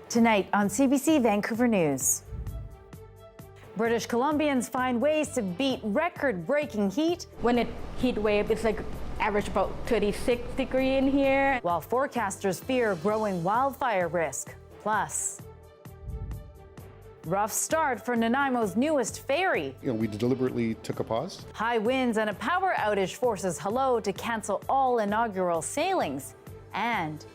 Tonight on CBC Vancouver News. British Columbians find ways to beat record-breaking heat. When it heat wave, it's like average about 36 degrees in here. While forecasters fear growing wildfire risk. Plus, rough start for Nanaimo's newest ferry. We deliberately took a pause. High winds and a power outage forces Hello to cancel all inaugural sailings. And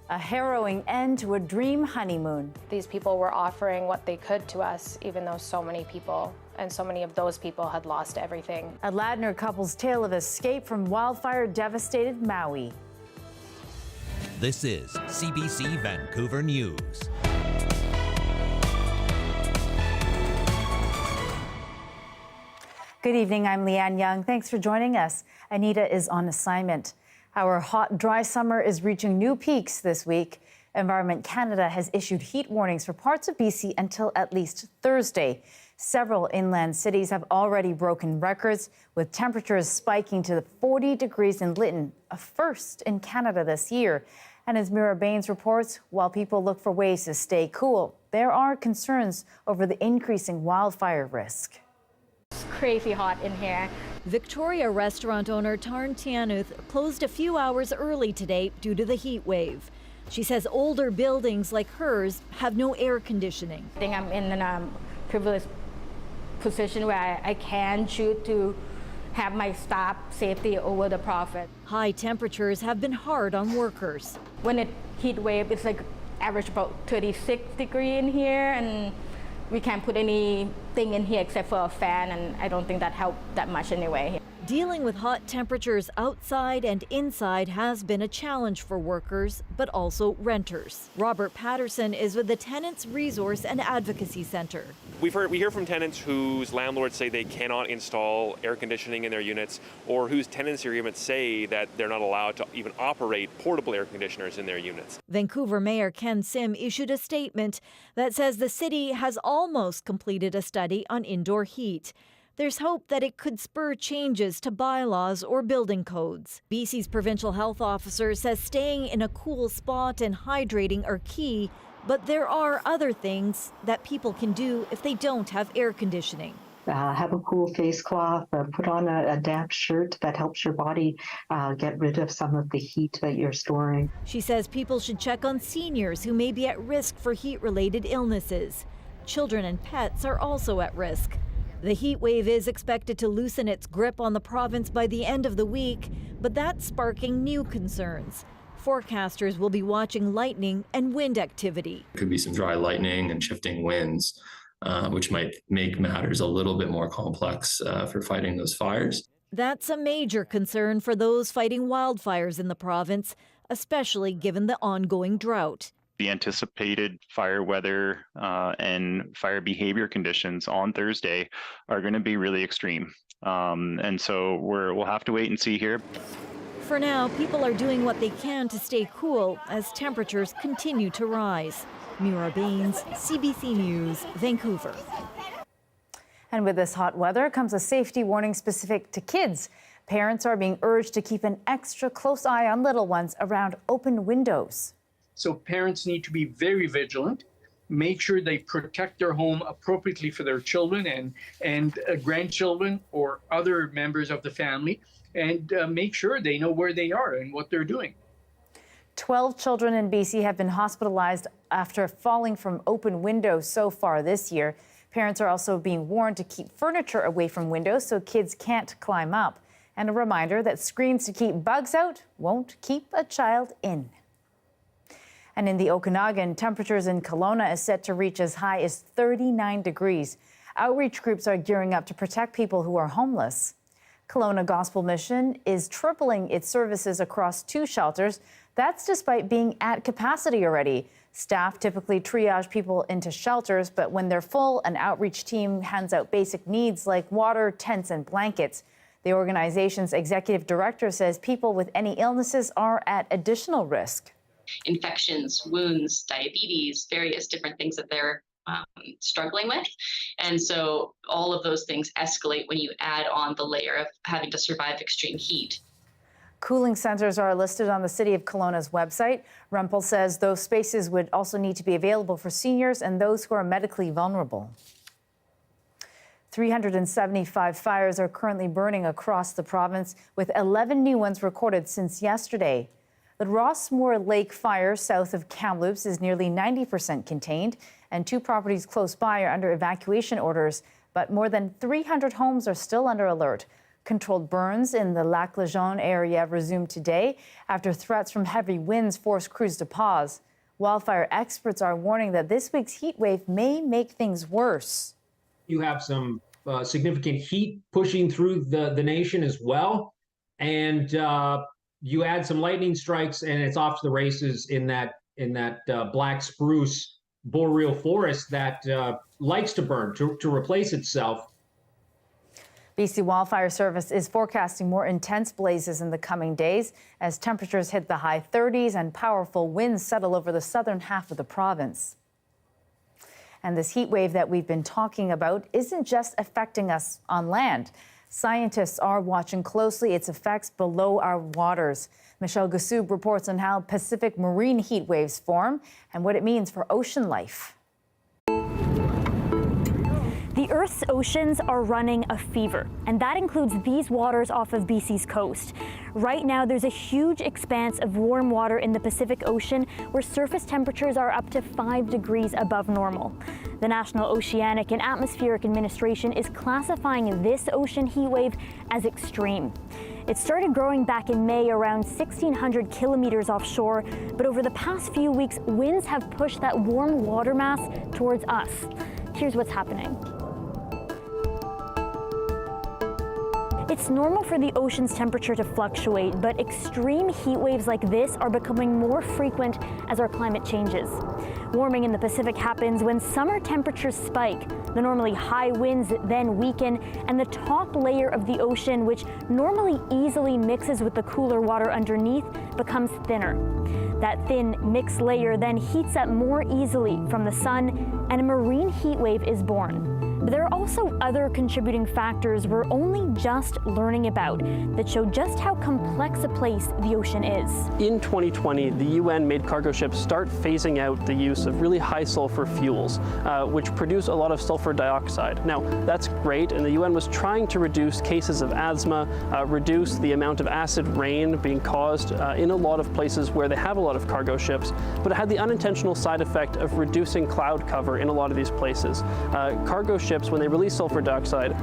a harrowing end to a dream honeymoon. These people were offering what they could to us, even though so many people, and so many of those people had lost everything. A Ladner couple's tale of escape from wildfire-devastated Maui. This is CBC Vancouver News. Good evening, I'm Lien Yeung. Thanks for joining us. Anita is on assignment. Our hot, dry summer is reaching new peaks this week. Environment Canada has issued heat warnings for parts of BC until at least Thursday. Several inland cities have already broken records, with temperatures spiking to 40 degrees in Lytton, a first in Canada this year. And as Mira Baines reports, while people look for ways to stay cool, there are concerns over the increasing wildfire risk. It's crazy hot in here. Victoria restaurant owner Tarn Tianuth closed a few hours early today due to the heat wave. She says older buildings like hers have no air conditioning. I think I'm in a privileged position where I can choose to have my staff safety over the profit. High temperatures have been hard on workers. When it heat wave, it's like average about 36 degrees in here, and we can't put anything in here except for a fan, and I don't think that helped that much anyway. Dealing with hot temperatures outside and inside has been a challenge for workers, but also renters. Robert Patterson is with the Tenants Resource and Advocacy Center. We hear from tenants whose landlords say they cannot install air conditioning in their units, or whose tenancy agreements say that they're not allowed to even operate portable air conditioners in their units. Vancouver Mayor Ken Sim issued a statement that says the city has almost completed a study on indoor heat. There's hope that it could spur changes to bylaws or building codes. BC's provincial health officer says staying in a cool spot and hydrating are key, but there are other things that people can do if they don't have air conditioning. Have a cool face cloth, put on a damp shirt that helps your body get rid of some of the heat that you're storing. She says people should check on seniors who may be at risk for heat-related illnesses. Children and pets are also at risk. The heat wave is expected to loosen its grip on the province by the end of the week, but that's sparking new concerns. Forecasters will be watching lightning and wind activity. There could be some dry lightning and shifting winds, which might make matters a little bit more complex for fighting those fires. That's a major concern for those fighting wildfires in the province, especially given the ongoing drought. The anticipated fire weather and fire behavior conditions on Thursday are going to be really extreme. And so we'll have to wait and see here. For now, people are doing what they can to stay cool as temperatures continue to rise. Mira Baines, CBC News, Vancouver. And with this hot weather comes a safety warning specific to kids. Parents are being urged to keep an extra close eye on little ones around open windows. So parents need to be very vigilant, make sure they protect their home appropriately for their children and grandchildren or other members of the family, and make sure they know where they are and what they're doing. 12 children in BC have been hospitalized after falling from open windows so far this year. Parents are also being warned to keep furniture away from windows so kids can't climb up. And a reminder that screens to keep bugs out won't keep a child in. And in the Okanagan, temperatures in Kelowna is set to reach as high as 39 degrees. Outreach groups are gearing up to protect people who are homeless. Kelowna Gospel Mission is tripling its services across 2 shelters. That's despite being at capacity already. Staff typically triage people into shelters, but when they're full, an outreach team hands out basic needs like water, tents, and blankets. The organization's executive director says people with any illnesses are at additional risk. Infections, wounds, diabetes, various different things that they're struggling with. And so all of those things escalate when you add on the layer of having to survive extreme heat. Cooling centers are listed on the City of Kelowna's website. Rumpel says those spaces would also need to be available for seniors and those who are medically vulnerable. 375 fires are currently burning across the province, with 11 new ones recorded since yesterday. The Rossmoor Lake fire south of Kamloops is nearly 90% contained, and 2 properties close by are under evacuation orders, but more than 300 homes are still under alert. Controlled burns in the Lac Lejeune area resumed today after threats from heavy winds forced crews to pause. Wildfire experts are warning that this week's heat wave may make things worse. You have some significant heat pushing through the nation as well, and you add some lightning strikes, and it's off to the races in that black spruce boreal forest that likes to burn to replace itself. BC Wildfire Service is forecasting more intense blazes in the coming days as temperatures hit the high 30s and powerful winds settle over the southern half of the province. And this heat wave that we've been talking about isn't just affecting us on land. Scientists are watching closely its effects below our waters. Michelle Gassoub reports on how Pacific marine heat waves form and what it means for ocean life. The Earth's oceans are running a fever, and that includes these waters off of BC's coast. Right now, there's a huge expanse of warm water in the Pacific Ocean where surface temperatures are up to 5 degrees above normal. The National Oceanic and Atmospheric Administration is classifying this ocean heat wave as extreme. It started growing back in May around 1,600 kilometers offshore, but over the past few weeks, winds have pushed that warm water mass towards us. Here's what's happening. It's normal for the ocean's temperature to fluctuate, but extreme heat waves like this are becoming more frequent as our climate changes. Warming in the Pacific happens when summer temperatures spike. The normally high winds then weaken, and the top layer of the ocean, which normally easily mixes with the cooler water underneath, becomes thinner. That thin mixed layer then heats up more easily from the sun, and a marine heat wave is born. But there are also other contributing factors we're only just learning about that show just how complex a place the ocean is. In 2020, the UN made cargo ships start phasing out the use of really high sulfur fuels, which produce a lot of sulfur dioxide. Now, that's great, and the UN was trying to reduce cases of asthma, reduce the amount of acid rain being caused in a lot of places where they have a lot of cargo ships, but it had the unintentional side effect of reducing cloud cover in a lot of these places. Cargo ships, when they release sulfur dioxide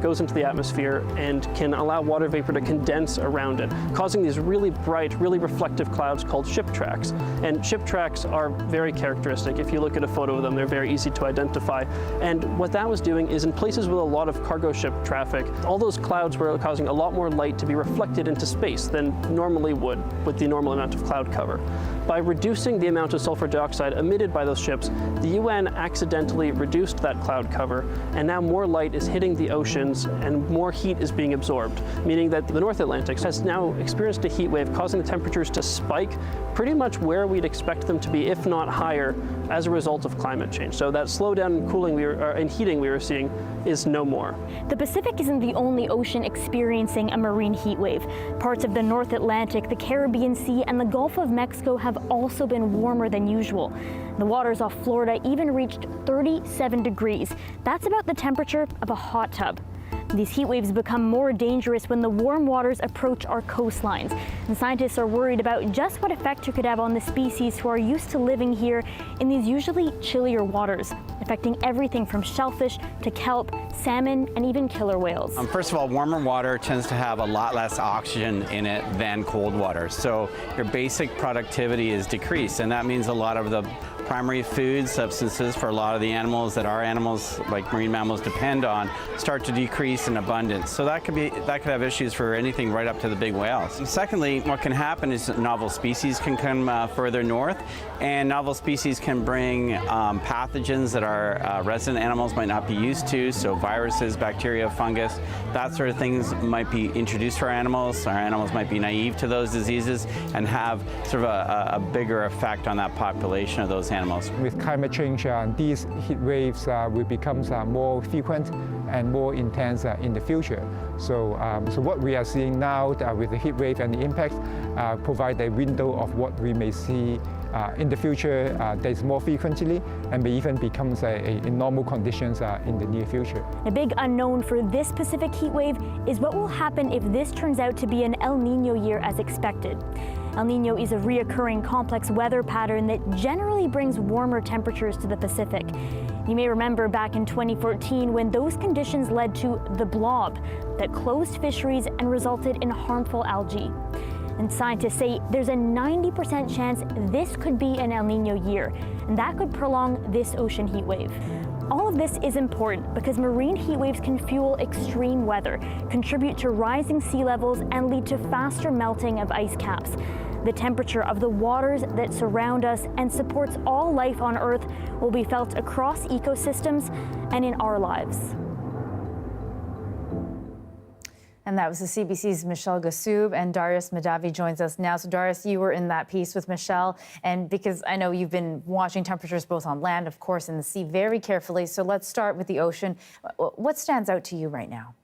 goes into the atmosphere and can allow water vapor to condense around it, causing these really bright, really reflective clouds called ship tracks. And ship tracks are very characteristic. If you look at a photo of them, they're very easy to identify. And what that was doing is in places with a lot of cargo ship traffic, all those clouds were causing a lot more light to be reflected into space than normally would with the normal amount of cloud cover. By reducing the amount of sulfur dioxide emitted by those ships, the UN accidentally reduced that cloud cover, and now more light is hitting the oceans and more heat is being absorbed, meaning that the North Atlantic has now experienced a heat wave causing the temperatures to spike pretty much where we'd expect them to be, if not higher, as a result of climate change. So that slowdown in cooling and heating we were seeing is no more. The Pacific isn't the only ocean experiencing a marine heat wave. Parts of the North Atlantic, the Caribbean Sea, and the Gulf of Mexico have also been warmer than usual. The waters off Florida even reached 37 degrees. That's about the temperature of a hot tub. These heat waves become more dangerous when the warm waters approach our coastlines. And scientists are worried about just what effect it could have on the species who are used to living here in these usually chillier waters, affecting everything from shellfish to kelp, salmon, and even killer whales. First of all, warmer water tends to have a lot less oxygen in it than cold water. So your basic productivity is decreased, and that means a lot of the primary food substances for a lot of the animals that our animals, like marine mammals, depend on, start to decrease in abundance. So that could have issues for anything right up to the big whales. And secondly, what can happen is novel species can come further north, and novel species can bring pathogens that our resident animals might not be used to. So viruses, bacteria, fungus, that sort of things might be introduced to our animals. Our animals might be naive to those diseases and have sort of a bigger effect on that population of those animals. animals. With climate change, these heat waves will become more frequent and more intense in the future. So what we are seeing now with the heat wave and the impact provide a window of what we may see in the future. There's more frequently and may even becomes a normal conditions in the near future. A big unknown for this Pacific heat wave is what will happen if this turns out to be an El Niño year as expected. El Niño is a reoccurring complex weather pattern that generally brings warmer temperatures to the Pacific. You may remember back in 2014 when those conditions led to the blob that closed fisheries and resulted in harmful algae. And scientists say there's a 90% chance this could be an El Niño year, and that could prolong this ocean heat wave. All of this is important because marine heat waves can fuel extreme weather, contribute to rising sea levels, and lead to faster melting of ice caps. The temperature of the waters that surround us and supports all life on Earth will be felt across ecosystems and in our lives. And that was the CBC's Michelle Gassoub, and Darius Madavi joins us now. So Darius, you were in that piece with Michelle, and because I know you've been watching temperatures both on land, of course, and the sea very carefully. So let's start with the ocean. What stands out to you right now?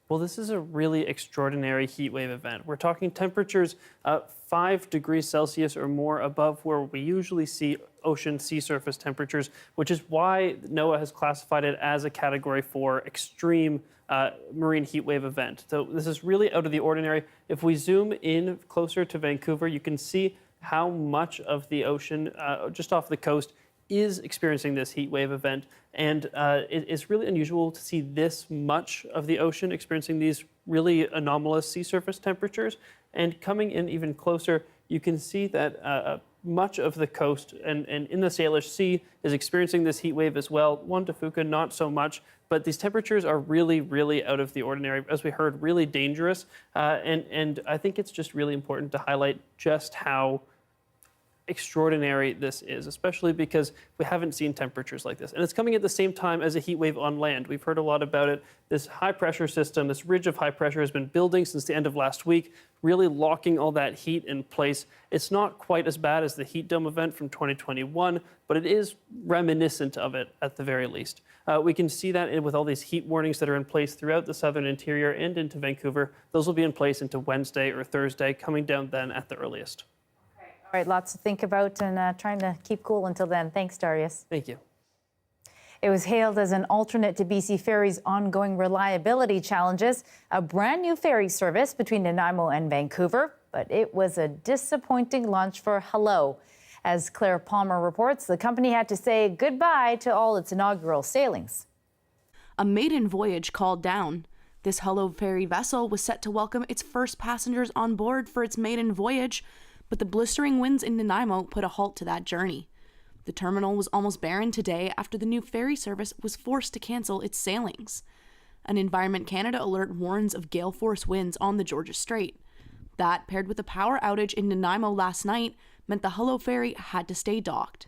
Well, this is a really extraordinary heat wave event. We're talking temperatures 5 degrees Celsius or more above where we usually see ocean sea surface temperatures, which is why NOAA has classified it as a Category 4 extreme marine heat wave event. So this is really out of the ordinary. If we zoom in closer to Vancouver, you can see how much of the ocean just off the coast is experiencing this heat wave event. And it's really unusual to see this much of the ocean experiencing these really anomalous sea surface temperatures. And coming in even closer, you can see that much of the coast and in the Salish Sea is experiencing this heat wave as well. Juan de Fuca, not so much. But these temperatures are really, really out of the ordinary, as we heard, really dangerous. And I think it's just really important to highlight just how extraordinary this is, especially because we haven't seen temperatures like this. And it's coming at the same time as a heat wave on land. We've heard a lot about it. This high pressure system, this ridge of high pressure has been building since the end of last week, really locking all that heat in place. It's not quite as bad as the heat dome event from 2021, but it is reminiscent of it at the very least. We can see that with all these heat warnings that are in place throughout the southern interior and into Vancouver. Those will be in place into Wednesday or Thursday, coming down then at the earliest. All right, lots to think about and trying to keep cool until then. Thanks, Darius. Thank you. It was hailed as an alternate to BC Ferry's ongoing reliability challenges, a brand new ferry service between Nanaimo and Vancouver, but it was a disappointing launch for Hello. As Claire Palmer reports, the company had to say goodbye to all its inaugural sailings. A maiden voyage called down. This Hello ferry vessel was set to welcome its first passengers on board for its maiden voyage, but the blistering winds in Nanaimo put a halt to that journey. The terminal was almost barren today after the new ferry service was forced to cancel its sailings. An Environment Canada alert warns of gale force winds on the Georgia Strait. That, paired with a power outage in Nanaimo last night, meant the Hello ferry had to stay docked.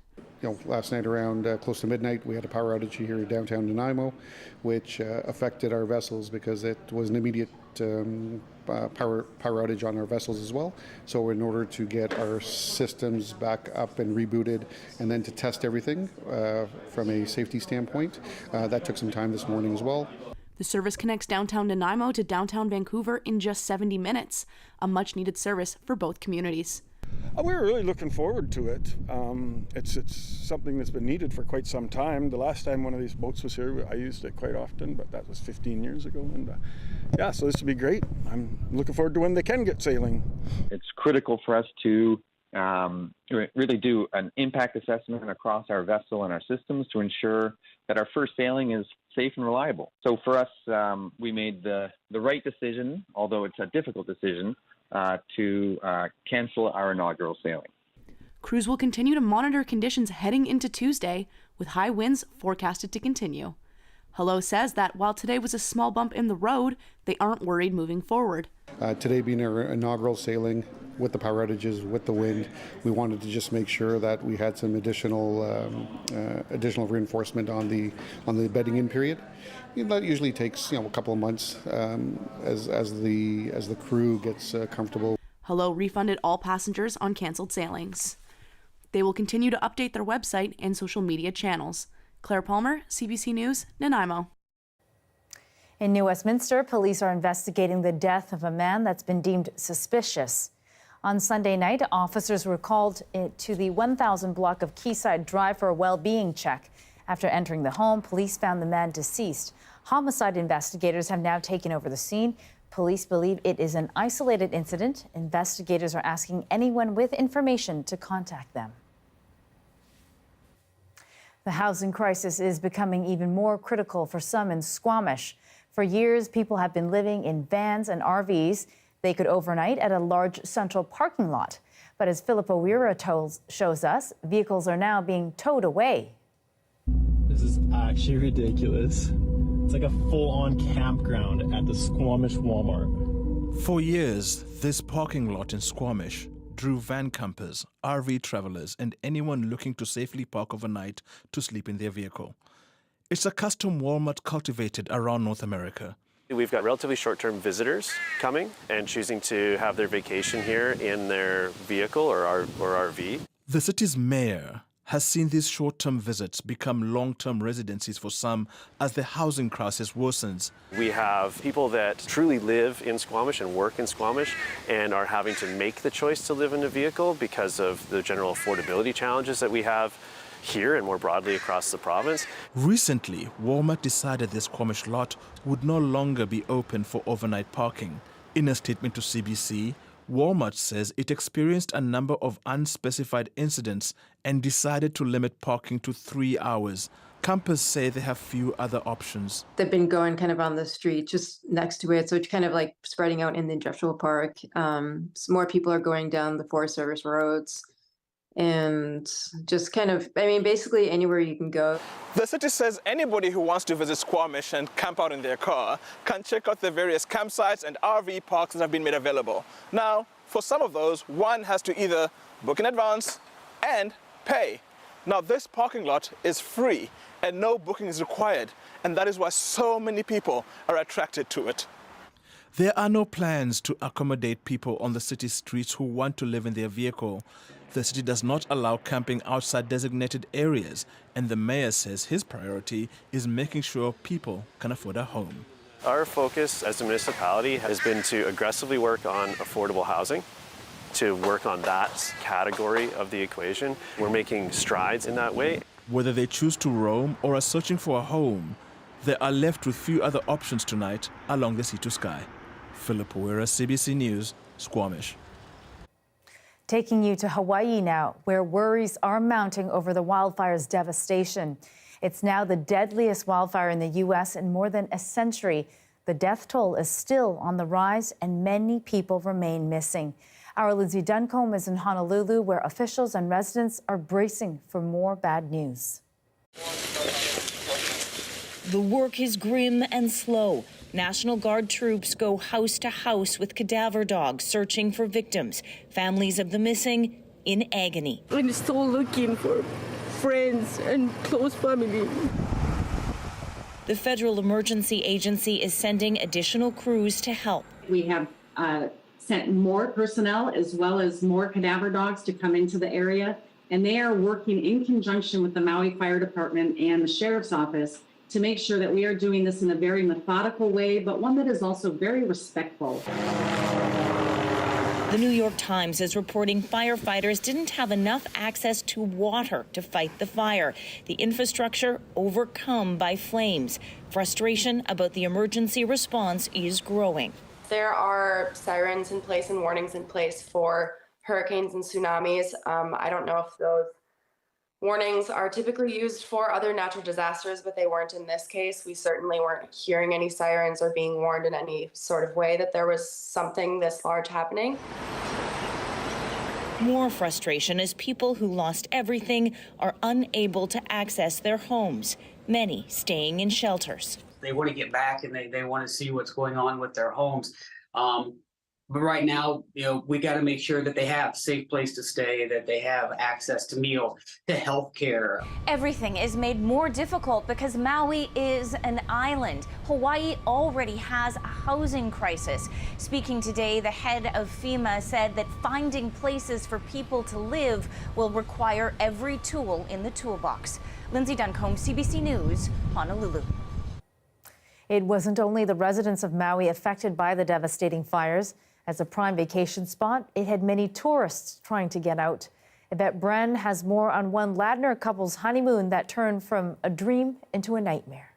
Last night around close to midnight, we had a power outage here in downtown Nanaimo, which affected our vessels because it was an immediate power outage on our vessels as well. So in order to get our systems back up and rebooted and then to test everything from a safety standpoint, that took some time this morning as well. The service connects downtown Nanaimo to downtown Vancouver in just 70 minutes, a much needed service for both communities. We're really looking forward to it. It's something that's been needed for quite some time. The last time one of these boats was here, I used it quite often, but that was 15 years ago. And yeah, so this will be great. I'm looking forward to when they can get sailing. It's critical for us to really do an impact assessment across our vessel and our systems to ensure that our first sailing is safe and reliable. So for us, we made the right decision, although it's a difficult decision, to cancel our inaugural sailing. Crews will continue to monitor conditions heading into Tuesday, with high winds forecasted to continue. Hello says that while today was a small bump in the road, they aren't worried moving forward. Today being our inaugural sailing, with the power outages, with the wind, we wanted to just make sure that we had some additional reinforcement on the bedding in period. That usually takes a couple of months as the crew gets comfortable. Hello refunded all passengers on canceled sailings. They will continue to update their website and social media channels. Claire Palmer, CBC News, Nanaimo. In New Westminster, police are investigating the death of a man that's been deemed suspicious. On Sunday night, officers were called to the 1000 block of Quayside Drive for a well-being check. After entering the home, police found the man deceased. Homicide investigators have now taken over the scene. Police believe it is an isolated incident. Investigators are asking anyone with information to contact them. The housing crisis is becoming even more critical for some in Squamish. For years, people have been living in vans and RVs. They could overnight at a large central parking lot. But as Philip O'Weira shows us, vehicles are now being towed away. This is actually ridiculous. It's like a full-on campground at the Squamish Walmart. For years, this parking lot in Squamish drew van campers, RV travelers, and anyone looking to safely park overnight to sleep in their vehicle. It's a custom Walmart cultivated around North America. We've got relatively short-term visitors coming and choosing to have their vacation here in their vehicle or RV. The city's mayor has seen these short-term visits become long-term residencies for some as the housing crisis worsens. We have people that truly live in Squamish and work in Squamish and are having to make the choice to live in a vehicle because of the general affordability challenges that we have here and more broadly across the province. Recently, Walmart decided the Squamish lot would no longer be open for overnight parking. In a statement to CBC, Walmart says it experienced a number of unspecified incidents and decided to limit parking to 3 hours. Campers say they have few other options. They've been going kind of on the street just next to it, so it's kind of like spreading out in the industrial park. Some more people are going down the Forest Service roads. And just kind of, I mean, basically anywhere you can go. The city says anybody who wants to visit Squamish and camp out in their car can check out the various campsites and RV parks that have been made available. Now, for some of those, one has to either book in advance and pay. Now, this parking lot is free and no booking is required, and that is why so many people are attracted to it. There are no plans to accommodate people on the city streets who want to live in their vehicle. The city does not allow camping outside designated areas, and the mayor says his priority is making sure people can afford a home. Our focus as a municipality has been to aggressively work on affordable housing, to work on that category of the equation. We're making strides in that way. Whether they choose to roam or are searching for a home, they are left with few other options tonight along the sea to sky. Philip O'Weira, CBC News, Squamish. Taking you to Hawaii now, where worries are mounting over the wildfire's devastation. It's now the deadliest wildfire in the U.S. in more than a century. The death toll is still on the rise, and many people remain missing. Our Lindsay Duncombe is in Honolulu, where officials and residents are bracing for more bad news. The work is grim and slow. National Guard troops go house to house with cadaver dogs searching for victims. Families of the missing in agony. I'm still looking for friends and close family. The Federal Emergency Agency is sending additional crews to help. We have sent more personnel as well as more cadaver dogs to come into the area, and they are working in conjunction with the Maui Fire Department and the Sheriff's Office to make sure that we are doing this in a very methodical way, but one that is also very respectful. The New York Times is reporting firefighters didn't have enough access to water to fight the fire. The infrastructure overcome by flames. Frustration about the emergency response is growing. There are sirens in place and warnings in place for hurricanes and tsunamis. I don't know if those warnings are typically used for other natural disasters, but they weren't in this case. We certainly weren't hearing any sirens or being warned in any sort of way that there was something this large happening. More frustration as people who lost everything are unable to access their homes, many staying in shelters. They want to get back and they want to see what's going on with their homes. But right now, we got to make sure that they have a safe place to stay, that they have access to meal, to health care. Everything is made more difficult because Maui is an island. Hawaii already has a housing crisis. Speaking today, the head of FEMA said that finding places for people to live will require every tool in the toolbox. Lindsay Duncombe, CBC News, Honolulu. It wasn't only the residents of Maui affected by the devastating fires. As a prime vacation spot, it had many tourists trying to get out. Yvette Bren has more on one Ladner couple's honeymoon that turned from a dream into a nightmare.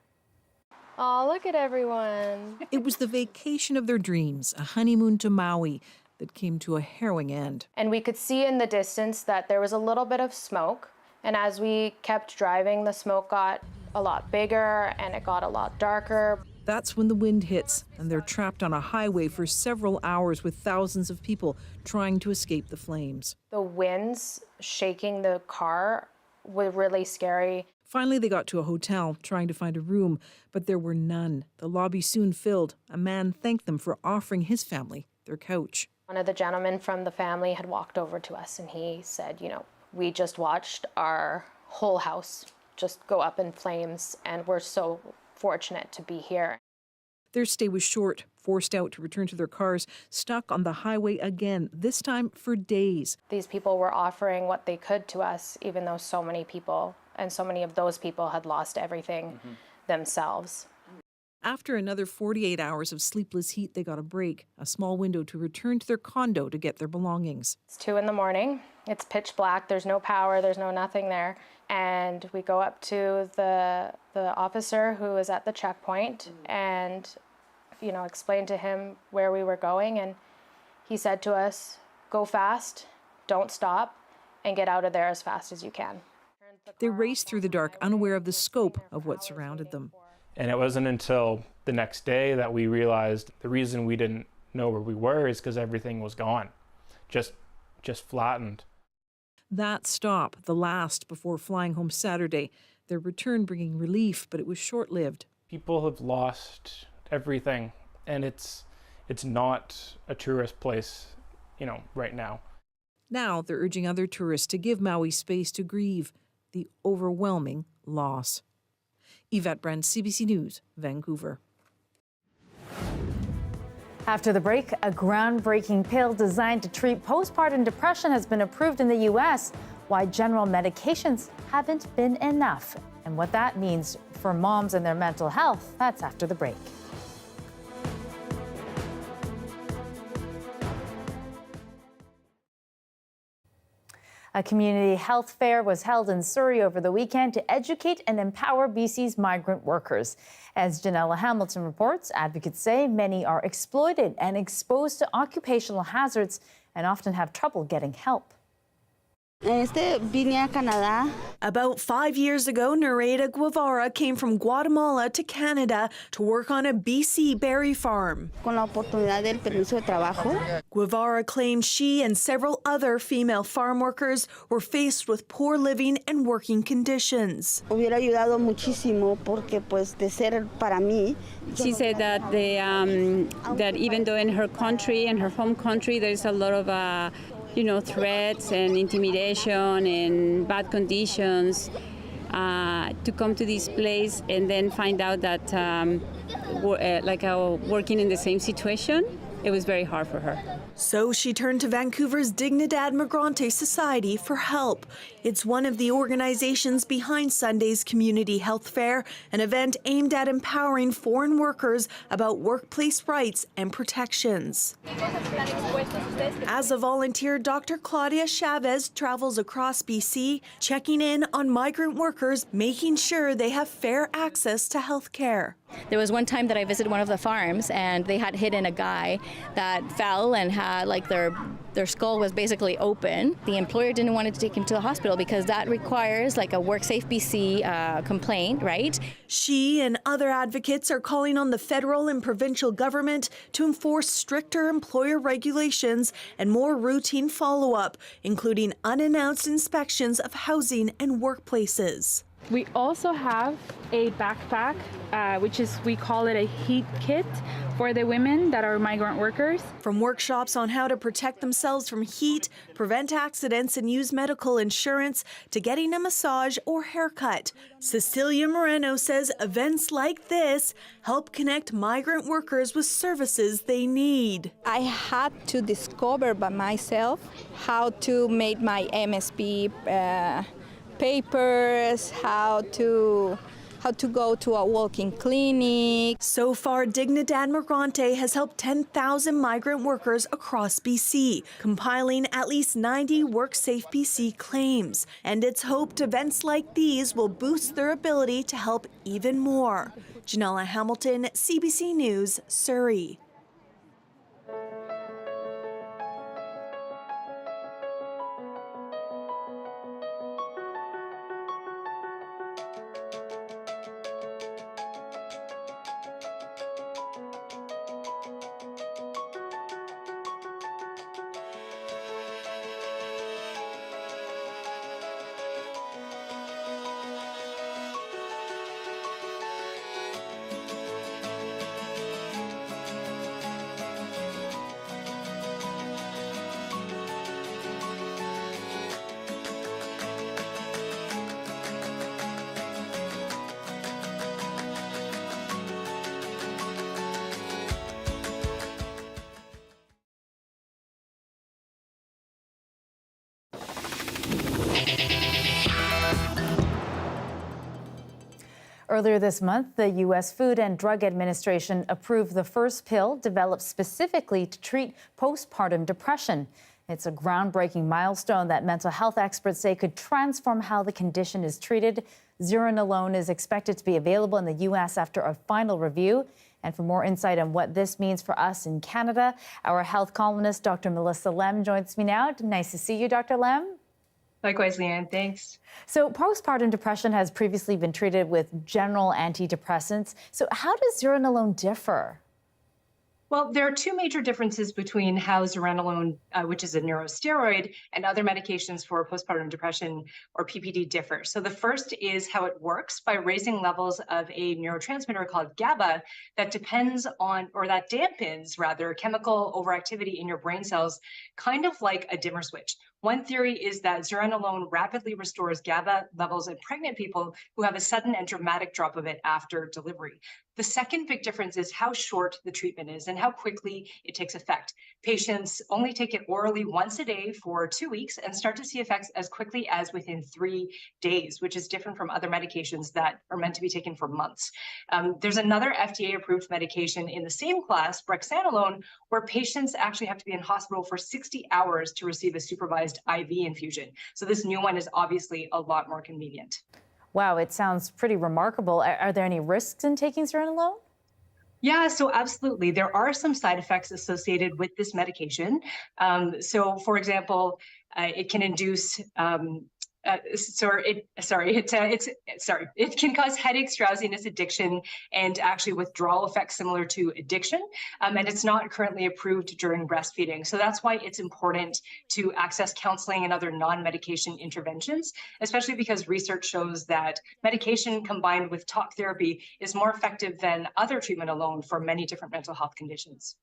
Oh, look at everyone. It was the vacation of their dreams, a honeymoon to Maui, that came to a harrowing end. And we could see in the distance that there was a little bit of smoke. And as we kept driving, the smoke got a lot bigger and it got a lot darker. That's when the wind hits, and they're trapped on a highway for several hours with thousands of people trying to escape the flames. The winds shaking the car was really scary. Finally, they got to a hotel trying to find a room, but there were none. The lobby soon filled. A man thanked them for offering his family their couch. One of the gentlemen from the family had walked over to us and he said, we just watched our whole house just go up in flames and we're so fortunate to be here. Their stay was short, forced out to return to their cars, stuck on the highway again, this time for days. These people were offering what they could to us, even though so many people, and so many of those people had lost everything themselves. After another 48 hours of sleepless heat, they got a break, a small window to return to their condo to get their belongings. It's 2 a.m. It's pitch black. There's no power. There's no nothing there. And we go up to the officer who is at the checkpoint and, explain to him where we were going. And he said to us, go fast, don't stop, and get out of there as fast as you can. They raced through the dark, unaware of the scope of what surrounded them. And it wasn't until the next day that we realized the reason we didn't know where we were is because everything was gone, just flattened. That stop, the last before flying home Saturday, their return bringing relief, but it was short-lived. People have lost everything, and it's not a tourist place, right now. Now they're urging other tourists to give Maui space to grieve the overwhelming loss. Yvette Brand, CBC News, Vancouver. After the break, a groundbreaking pill designed to treat postpartum depression has been approved in the U.S. Why general medications haven't been enough, and what that means for moms and their mental health. That's after the break. A community health fair was held in Surrey over the weekend to educate and empower BC's migrant workers. As Janella Hamilton reports, advocates say many are exploited and exposed to occupational hazards and often have trouble getting help. About 5 years ago, Nereida Guevara came from Guatemala to Canada to work on a BC berry farm. Guevara claimed she and several other female farm workers were faced with poor living and working conditions. She said that that even though in her country, in her home country, there's a lot of threats and intimidation and bad conditions, to come to this place and then find out that working in the same situation, it was very hard for her. So she turned to Vancouver's Dignidad Migrante Society for help. It's one of the organizations behind Sunday's Community Health Fair, an event aimed at empowering foreign workers about workplace rights and protections. As a volunteer, Dr. Claudia Chavez travels across BC, checking in on migrant workers, making sure they have fair access to health care. There was one time that I visited one of the farms and they had hidden a guy that fell and had their skull was basically open. The employer didn't want to take him to the hospital because that requires a WorkSafe BC complaint, right? She and other advocates are calling on the federal and provincial government to enforce stricter employer regulations and more routine follow-up, including unannounced inspections of housing and workplaces. We also have a backpack, which is, we call it a heat kit for the women that are migrant workers. From workshops on how to protect themselves from heat, prevent accidents, and use medical insurance, to getting a massage or haircut, Cecilia Moreno says events like this help connect migrant workers with services they need. I had to discover by myself how to make my MSP papers, how to go to a walk-in clinic. So far, Dignidad Migrante has helped 10,000 migrant workers across BC, compiling at least 90 WorkSafe BC claims. And it's hoped events like these will boost their ability to help even more. Janella Hamilton, CBC News, Surrey. Earlier this month, the U.S. Food and Drug Administration approved the first pill developed specifically to treat postpartum depression. It's a groundbreaking milestone that mental health experts say could transform how the condition is treated. Zuranolone is expected to be available in the U.S. after a final review. And for more insight on what this means for us in Canada, our health columnist, Dr. Melissa Lem, joins me now. Nice to see you, Dr. Lem. Likewise, Leanne. Thanks. So postpartum depression has previously been treated with general antidepressants. So how does Zuranolone differ? Well, there are two major differences between how Zuranolone, which is a neurosteroid, and other medications for postpartum depression, or PPD, differ. So the first is how it works by raising levels of a neurotransmitter called GABA that depends on, or that dampens, rather, chemical overactivity in your brain cells, kind of like a dimmer switch. One theory is that Zuranolone rapidly restores GABA levels in pregnant people who have a sudden and dramatic drop of it after delivery. The second big difference is how short the treatment is and how quickly it takes effect. Patients only take it orally once a day for 2 weeks and start to see effects as quickly as within 3 days, which is different from other medications that are meant to be taken for months. There's another FDA-approved medication in the same class, brexanolone, where patients actually have to be in hospital for 60 hours to receive a supervised IV infusion. So this new one is obviously a lot more convenient. Wow, it sounds pretty remarkable. Are there any risks in taking Zuranolone? Yeah, so absolutely. There are some side effects associated with this medication. So, for example, it can induce it can cause headaches, drowsiness, addiction, and actually withdrawal effects similar to addiction. And it's not currently approved during breastfeeding. So that's why it's important to access counseling and other non-medication interventions, especially because research shows that medication combined with talk therapy is more effective than other treatment alone for many different mental health conditions.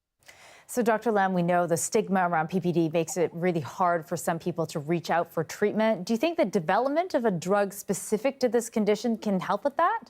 So, Dr. Lem, we know the stigma around PPD makes it really hard for some people to reach out for treatment. Do you think the development of a drug specific to this condition can help with that?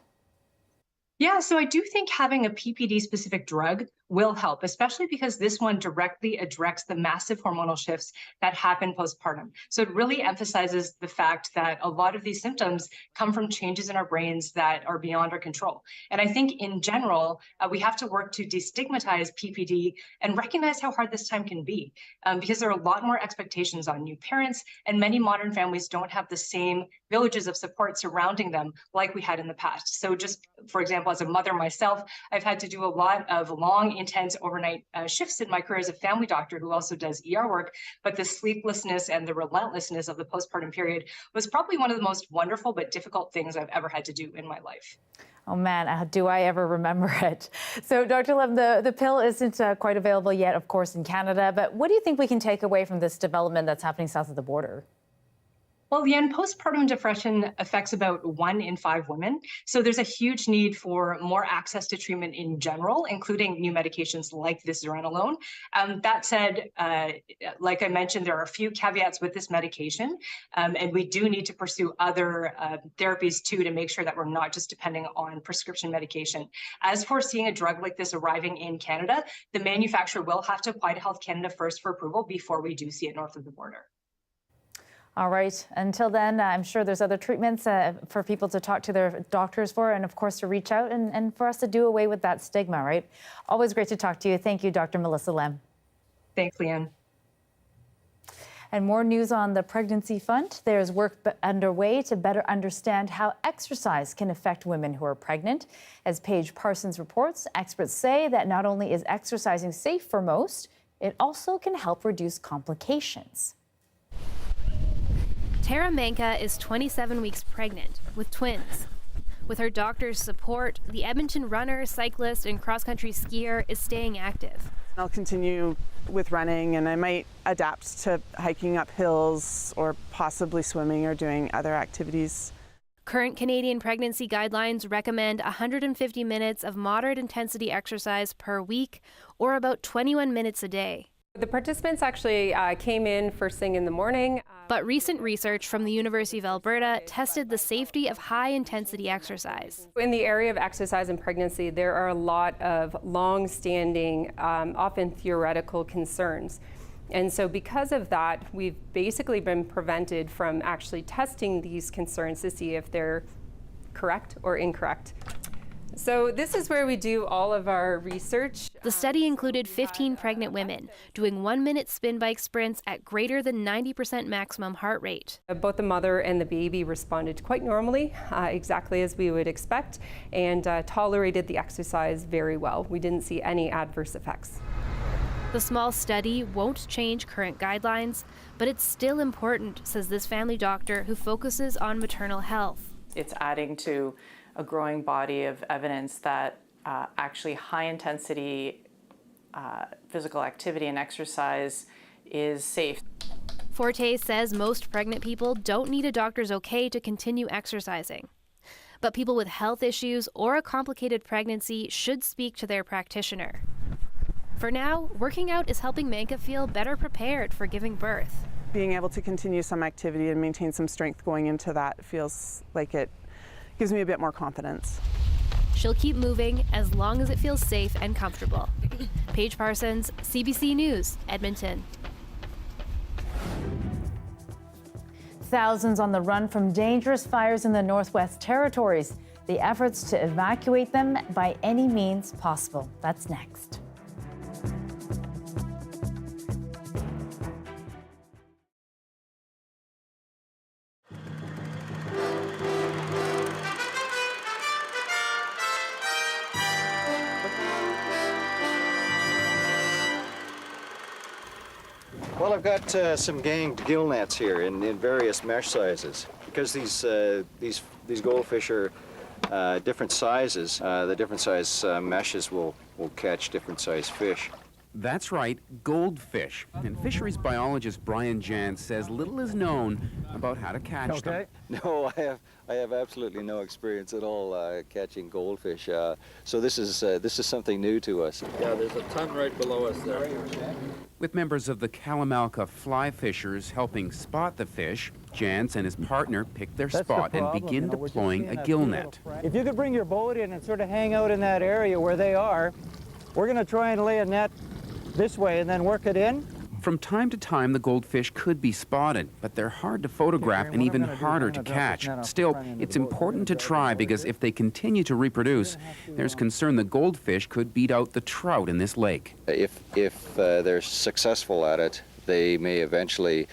Yeah, so I do think having a PPD-specific drug will help, especially because this one directly addresses the massive hormonal shifts that happen postpartum. So it really emphasizes the fact that a lot of these symptoms come from changes in our brains that are beyond our control. And I think in general, we have to work to destigmatize PPD and recognize how hard this time can be, because there are a lot more expectations on new parents, and many modern families don't have the same villages of support surrounding them like we had in the past. So just, for example, as a mother myself, I've had to do a lot of long, intense overnight shifts in my career as a family doctor who also does ER work. But the sleeplessness and the relentlessness of the postpartum period was probably one of the most wonderful but difficult things I've ever had to do in my life. Oh man, do I ever remember it. So Dr. Lem, the pill isn't quite available yet, of course, in Canada. But what do you think we can take away from this development that's happening south of the border? Well, Lien, postpartum depression affects about 1 in 5 women. So there's a huge need for more access to treatment in general, including new medications like this zuranolone. That said, like I mentioned, there are a few caveats with this medication, and we do need to pursue other therapies too to make sure that we're not just depending on prescription medication. As for seeing a drug like this arriving in Canada, the manufacturer will have to apply to Health Canada first for approval before we do see it north of the border. All right. Until then, I'm sure there's other treatments for people to talk to their doctors for, and of course to reach out and for us to do away with that stigma, right? Always great to talk to you. Thank you, Dr. Melissa Lem. Thanks, Lien. And more news on the pregnancy front. There's work underway to better understand how exercise can affect women who are pregnant. As Paige Parsons reports, experts say that not only is exercising safe for most, it also can help reduce complications. Tara Manka is 27 weeks pregnant with twins. With her doctor's support, the Edmonton runner, cyclist, and cross-country skier is staying active. I'll continue with running, and I might adapt to hiking up hills or possibly swimming or doing other activities. Current Canadian pregnancy guidelines recommend 150 minutes of moderate intensity exercise per week, or about 21 minutes a day. The participants actually came in first thing in the morning. But recent research from the University of Alberta tested the safety of high-intensity exercise. In the area of exercise and pregnancy, there are a lot of long-standing, often theoretical concerns. And so because of that, we've basically been prevented from actually testing these concerns to see if they're correct or incorrect. So this is where we do all of our research. The study included 15 pregnant women doing 1-minute spin bike sprints at greater than 90% maximum heart rate. Both the mother and the baby responded quite normally, exactly as we would expect, and tolerated the exercise very well. We didn't see any adverse effects. The small study won't change current guidelines, but it's still important, says this family doctor who focuses on maternal health. It's adding to a growing body of evidence that actually high-intensity physical activity and exercise is safe. Forte says most pregnant people don't need a doctor's okay to continue exercising. But people with health issues or a complicated pregnancy should speak to their practitioner. For now, working out is helping Manka feel better prepared for giving birth. Being able to continue some activity and maintain some strength going into that feels like it gives me a bit more confidence. She'll keep moving as long as it feels safe and comfortable. Paige Parsons, CBC News, Edmonton. Thousands on the run from dangerous fires in the Northwest Territories. The efforts to evacuate them by any means possible. That's next. Well, I've got some ganged gill nets here in various mesh sizes. Because these goldfish are different sizes, the different size meshes will catch different size fish. That's right, goldfish. And fisheries biologist Brian Jans says little is known about how to catch them. No, I have absolutely no experience at all catching goldfish. So this is something new to us. Yeah, there's a ton right below us there. With members of the Kalamalka fly fishers helping spot the fish, Jans and his partner pick their spot and begin deploying a gill net. If you could bring your boat in and sort of hang out in that area where they are, we're going to try and lay a net this way and then work it in. From time to time, the goldfish could be spotted, but they're hard to photograph and even harder to catch. Still, it's important to try because if they continue to reproduce, there's concern the goldfish could beat out the trout in this lake. If they're successful at it, they may eventually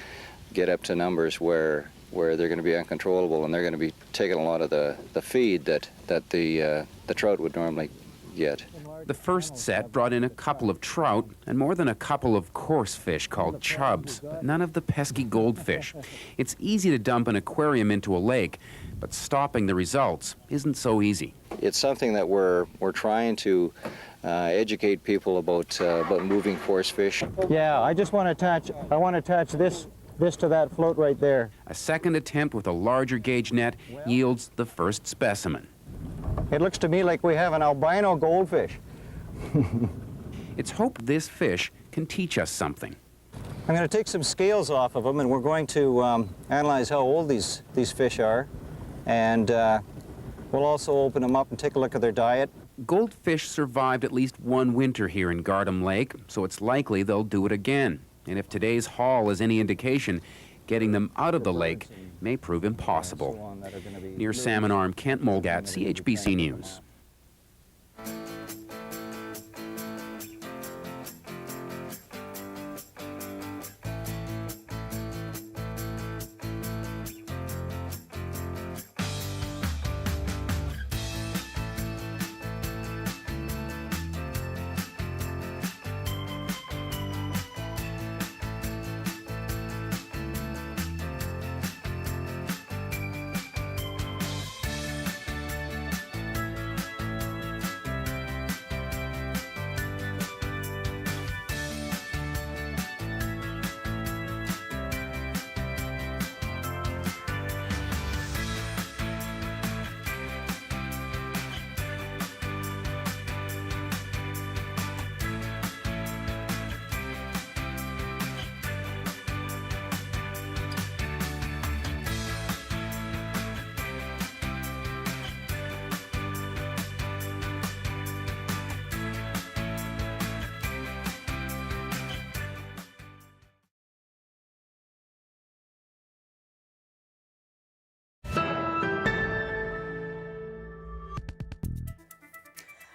get up to numbers where they're going to be uncontrollable and they're going to be taking a lot of the feed that the trout would normally get. The first set brought in a couple of trout and more than a couple of coarse fish called chubs, but none of the pesky goldfish. It's easy to dump an aquarium into a lake, but stopping the results isn't so easy. It's something that we're trying to educate people about moving coarse fish. Yeah, I just want to attach. I want to attach this this to that float right there. A second attempt with a larger gauge net yields the first specimen. It looks to me like we have an albino goldfish. It's hoped this fish can teach us something. I'm going to take some scales off of them, and we're going to analyze how old these fish are. And we'll also open them up and take a look at their diet. Goldfish survived at least one winter here in Gardam Lake, so it's likely they'll do it again. And if today's haul is any indication, getting them out of the lake may prove impossible. Near Salmon Arm, Kent Mulgat, CHBC News.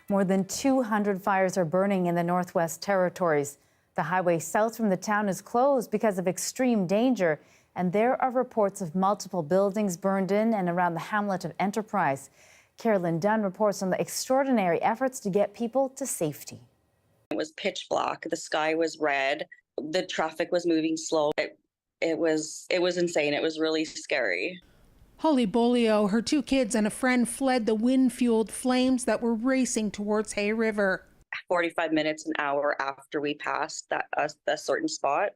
More than 200 fires are burning in the Northwest Territories. The highway south from the town is closed because of extreme danger, and there are reports of multiple buildings burned in and around the hamlet of Enterprise. Carolyn Dunn reports on the extraordinary efforts to get people to safety. It was pitch black. The sky was red. The traffic was moving slow. It was insane. It was really scary. Holly Bolio, her 2 kids, and a friend fled the wind-fueled flames that were racing towards Hay River. 45 minutes, an hour after we passed that certain spot,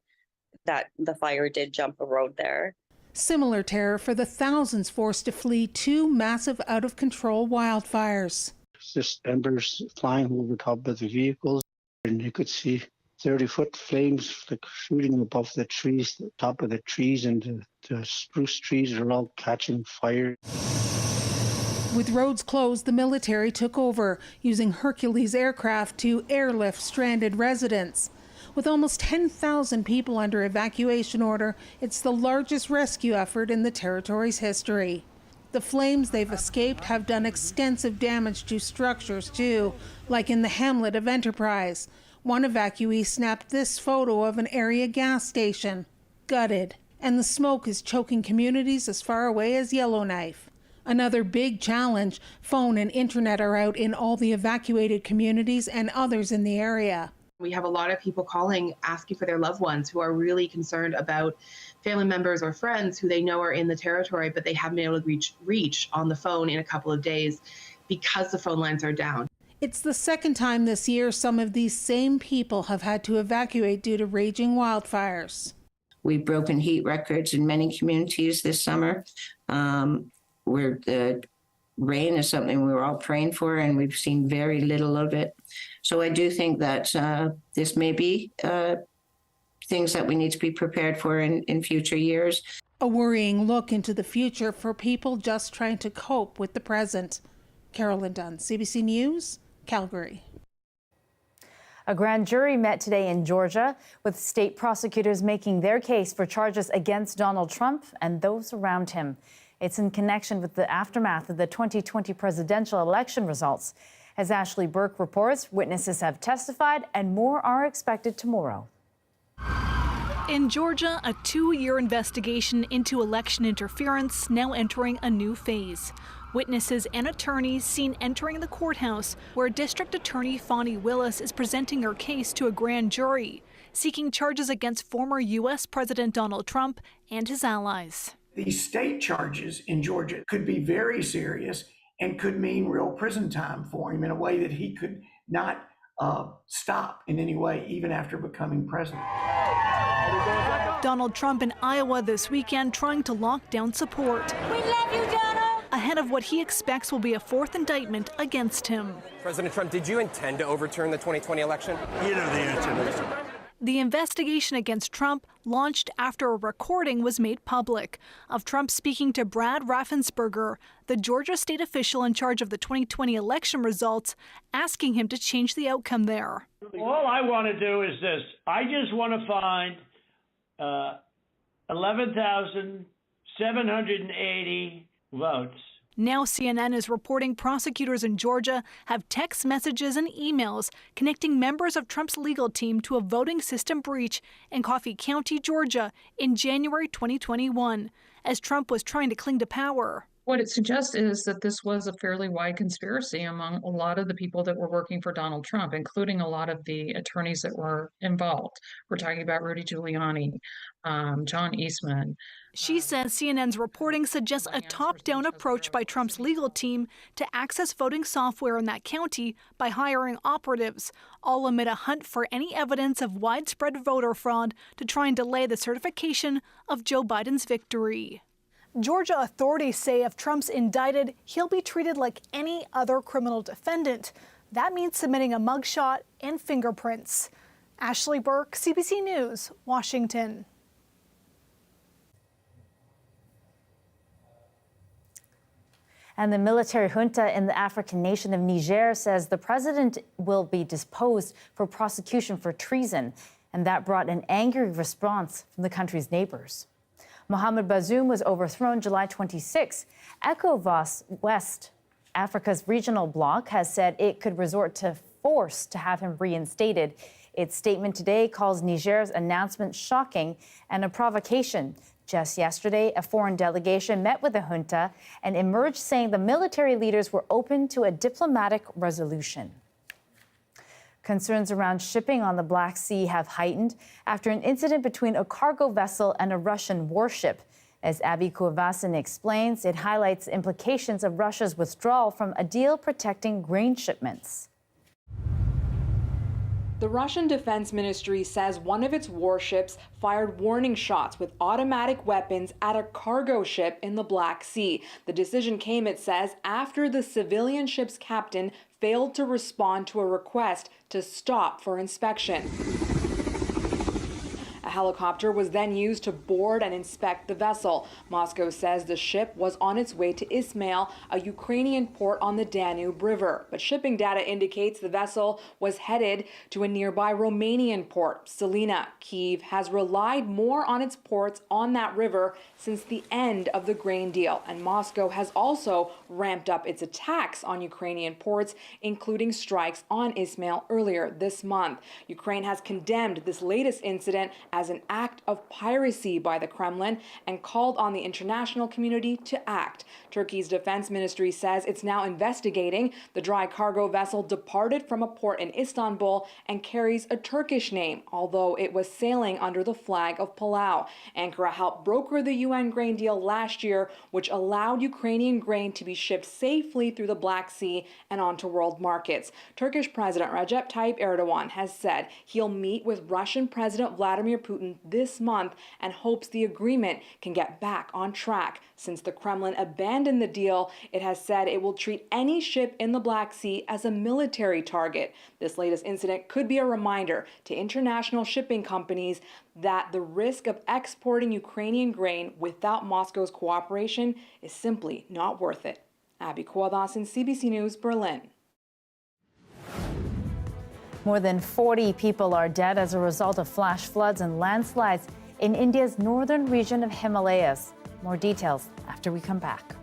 that the fire did jump a road there. Similar terror for the thousands forced to flee 2 massive out-of-control wildfires. Just embers flying over top of the vehicles, and you could see 30-foot flames like shooting above the trees, the top of the trees, and the spruce trees are all catching fire. With roads closed, the military took over, using Hercules aircraft to airlift stranded residents. With almost 10,000 people under evacuation order, it's the largest rescue effort in the territory's history. The flames they've escaped have done extensive damage to structures too, like in the hamlet of Enterprise. One evacuee snapped this photo of an area gas station, gutted, and the smoke is choking communities as far away as Yellowknife. Another big challenge, phone and internet are out in all the evacuated communities and others in the area. We have a lot of people calling, asking for their loved ones who are really concerned about family members or friends who they know are in the territory, but they haven't been able to reach on the phone in a couple of days because the phone lines are down. It's the second time this year some of these same people have had to evacuate due to raging wildfires. We've broken heat records in many communities this summer. Where the rain is something we were all praying for, and we've seen very little of it. So I do think that this may be things that we need to be prepared for in future years. A worrying look into the future for people just trying to cope with the present. Carolyn Dunn, CBC News, Calgary. A grand jury met today in Georgia, with state prosecutors making their case for charges against Donald Trump and those around him. It's in connection with the aftermath of the 2020 presidential election results. As Ashley Burke reports, witnesses have testified and more are expected tomorrow. In Georgia, a 2-year investigation into election interference now entering a new phase. Witnesses and attorneys seen entering the courthouse where District Attorney Fani Willis is presenting her case to a grand jury, seeking charges against former U.S. President Donald Trump and his allies. These state charges in Georgia could be very serious and could mean real prison time for him in a way that he could not stop in any way, even after becoming president. Donald Trump in Iowa this weekend trying to lock down support. We love you, Donald! Ahead of what he expects will be a fourth indictment against him. President Trump, did you intend to overturn the 2020 election? You know the answer. The investigation against Trump launched after a recording was made public of Trump speaking to Brad Raffensperger, the Georgia state official in charge of the 2020 election results, asking him to change the outcome there. All I want to do is this. I just want to find 11,780 votes. Now CNN is reporting prosecutors in Georgia have text messages and emails connecting members of Trump's legal team to a voting system breach in Coffee County, Georgia in January 2021, as Trump was trying to cling to power. What it suggests is that this was a fairly wide conspiracy among a lot of the people that were working for Donald Trump, including a lot of the attorneys that were involved. We're talking about Rudy Giuliani, John Eastman. She says CNN's reporting suggests a top-down approach by Trump's legal team to access voting software in that county by hiring operatives, all amid a hunt for any evidence of widespread voter fraud to try and delay the certification of Joe Biden's victory. Georgia authorities say if Trump's indicted, he'll be treated like any other criminal defendant. That means submitting a mugshot and fingerprints. Ashley Burke, CBC News, Washington. And the military junta in the African nation of Niger says the president will be deposed for prosecution for treason. And that brought an angry response from the country's neighbors. Mohamed Bazoum was overthrown July 26. ECOWAS West Africa's regional bloc has said it could resort to force to have him reinstated. Its statement today calls Niger's announcement shocking and a provocation. Just yesterday, a foreign delegation met with the junta and emerged saying the military leaders were open to a diplomatic resolution. Concerns around shipping on the Black Sea have heightened after an incident between a cargo vessel and a Russian warship. As Abby Kuavasin explains, it highlights implications of Russia's withdrawal from a deal protecting grain shipments. The Russian Defense Ministry says one of its warships fired warning shots with automatic weapons at a cargo ship in the Black Sea. The decision came, it says, after the civilian ship's captain failed to respond to a request to stop for inspection. A helicopter was then used to board and inspect the vessel. Moscow says the ship was on its way to Ismail, a Ukrainian port on the Danube River. But shipping data indicates the vessel was headed to a nearby Romanian port, Salina. Kyiv has relied more on its ports on that river since the end of the grain deal. And Moscow has also ramped up its attacks on Ukrainian ports, including strikes on Ismail earlier this month. Ukraine has condemned this latest incident as an act of piracy by the Kremlin and called on the international community to act. Turkey's defense ministry says it's now investigating. The dry cargo vessel departed from a port in Istanbul and carries a Turkish name, although it was sailing under the flag of Palau. Ankara helped broker the UN grain deal last year, which allowed Ukrainian grain to be shipped safely through the Black Sea and onto world markets. Turkish President Recep Tayyip Erdogan has said he'll meet with Russian President Vladimir Putin this month and hopes the agreement can get back on track. Since the Kremlin abandoned the deal, it has said it will treat any ship in the Black Sea as a military target. This latest incident could be a reminder to international shipping companies that the risk of exporting Ukrainian grain without Moscow's cooperation is simply not worth it. Abby Kuavasin, CBC News, Berlin. More than 40 people are dead as a result of flash floods and landslides in India's northern region of Himalayas. More details after we come back.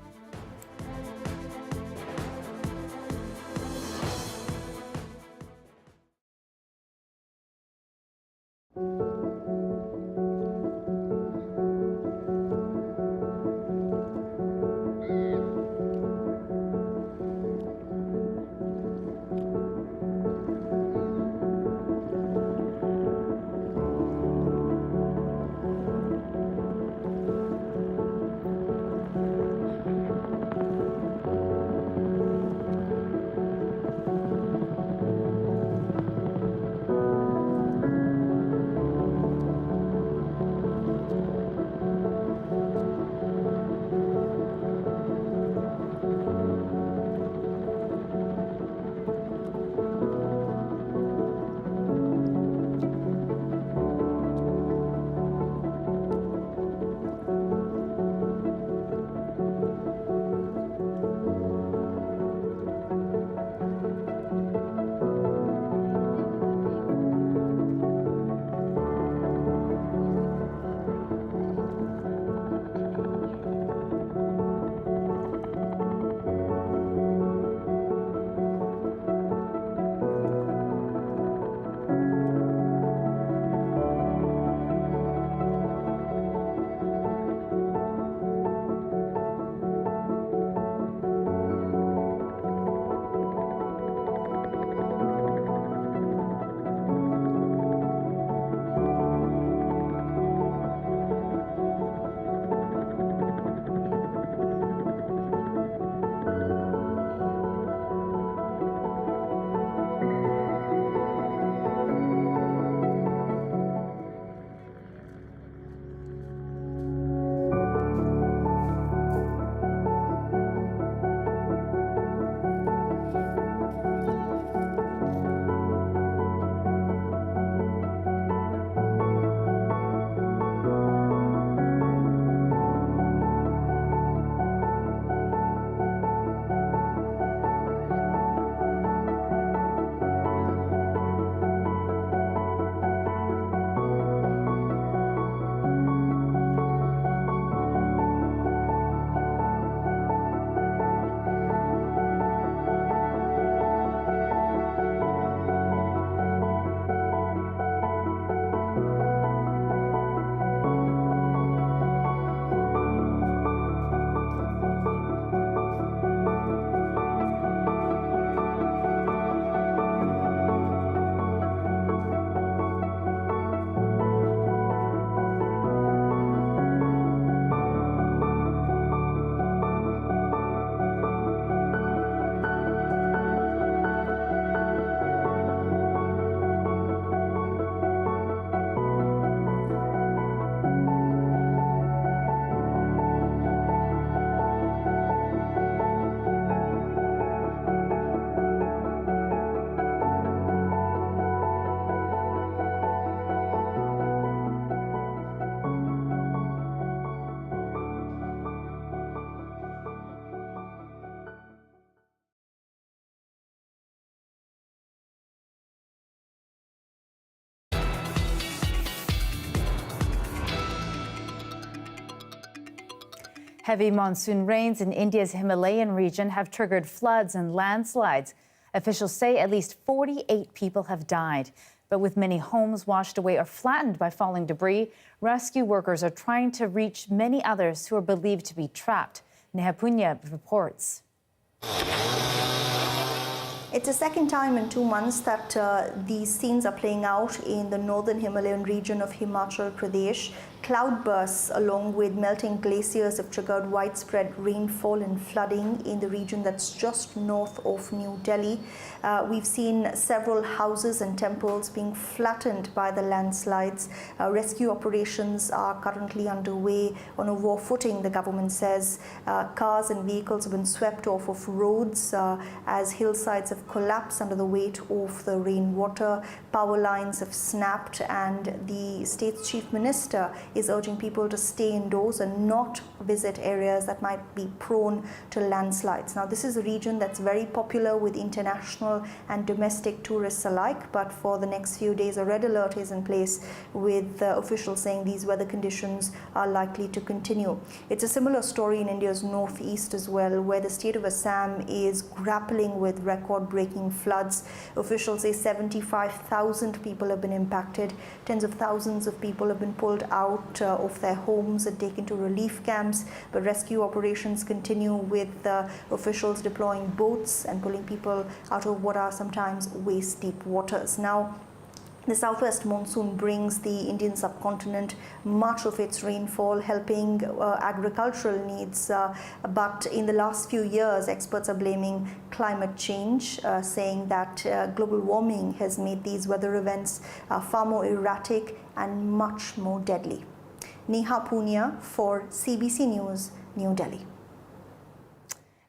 Heavy monsoon rains in India's Himalayan region have triggered floods and landslides. Officials say at least 48 people have died. But with many homes washed away or flattened by falling debris, rescue workers are trying to reach many others who are believed to be trapped. Neha Punya reports. It's the second time in 2 months that these scenes are playing out in the northern Himalayan region of Himachal Pradesh. Cloudbursts along with melting glaciers have triggered widespread rainfall and flooding in the region that's just north of New Delhi. We've seen several houses and temples being flattened by the landslides. Rescue operations are currently underway on a war footing, the government says. Cars and vehicles have been swept off of roads as hillsides have collapsed under the weight of the rainwater. Power lines have snapped, and the state's chief minister is urging people to stay indoors and not visit areas that might be prone to landslides. Now, this is a region that's very popular with international and domestic tourists alike, but for the next few days a red alert is in place, with officials saying these weather conditions are likely to continue. It's a similar story in India's northeast as well, where the state of Assam is grappling with record-breaking floods. Officials say 75,000 people have been impacted. Tens of thousands of people have been pulled out of their homes and taken to relief camps, but rescue operations continue, with officials deploying boats and pulling people out of what are sometimes waist-deep waters. Now, the southwest monsoon brings the Indian subcontinent much of its rainfall, helping agricultural needs. But in the last few years, experts are blaming climate change, saying that global warming has made these weather events far more erratic and much more deadly. Neha Punya for CBC News, New Delhi.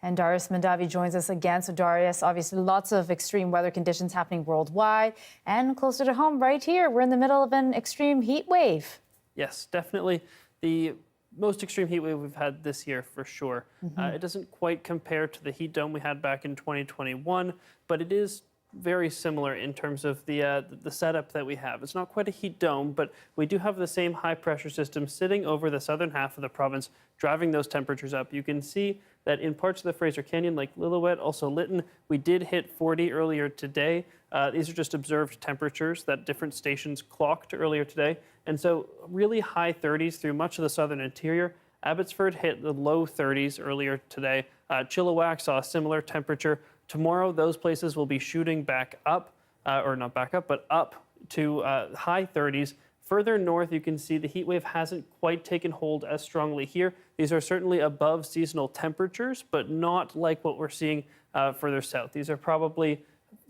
And Darius Mandavi joins us again. So Darius, obviously lots of extreme weather conditions happening worldwide, and closer to home right here, we're in the middle of an extreme heat wave. Yes, definitely the most extreme heat wave we've had this year for sure. It doesn't quite compare to the heat dome we had back in 2021, but it is very similar in terms of the setup that we have. It's not quite a heat dome, but we do have the same high pressure system sitting over the southern half of the province, driving those temperatures up. You can see that in parts of the Fraser Canyon, like Lillooet, also Lytton, we did hit 40 earlier today. These are just observed temperatures that different stations clocked earlier today. And so really high 30s through much of the southern interior. Abbotsford hit the low 30s earlier today. Chilliwack saw a similar temperature. Tomorrow, those places will be shooting back up, or not back up, but up to high 30s. Further north, you can see the heat wave hasn't quite taken hold as strongly here. These are certainly above seasonal temperatures, but not like what we're seeing further south. These are probably